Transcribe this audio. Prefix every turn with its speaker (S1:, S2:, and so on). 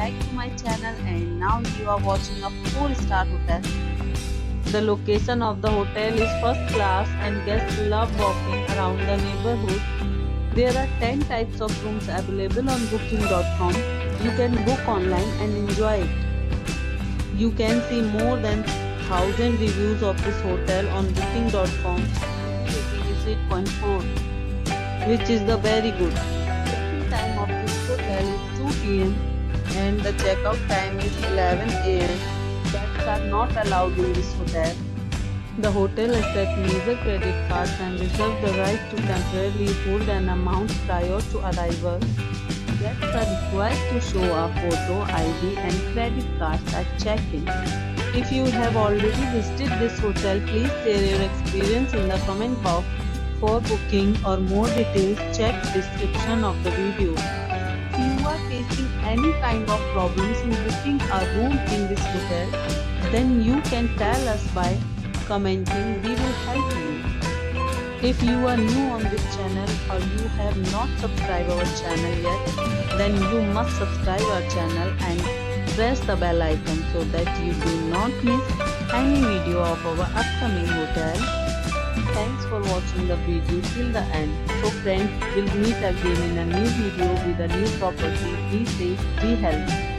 S1: back to my channel, and now you are watching a 4-star hotel. The location of the hotel is first class and guests love walking around the neighborhood. There are 10 types of rooms available on booking.com. You can book online and enjoy it. You can see more than 1000 reviews of this hotel on booking.com. Rating is 8.4, which is the very good. Check-in time of this hotel is 2 p.m. and the checkout time is 11 a.m. Pets are not allowed in this hotel. The hotel accepts major credit cards and reserves the right to temporarily hold an amount prior to arrival. Guests are required to show a photo ID and credit cards at check-in. If you have already visited this hotel, please share your experience in the comment box. For booking or more details, check description of the video. If you are facing any kind of problems in booking a room in this hotel, then you can tell us by commenting. We will help you. If you are new on this channel or you have not subscribed our channel yet, then you must subscribe our channel and press the bell icon so that you do not miss any video of our upcoming hotel. Thanks for watching the video till the end. So friends, we'll meet again in a new video with a new property. Be safe, be healthy.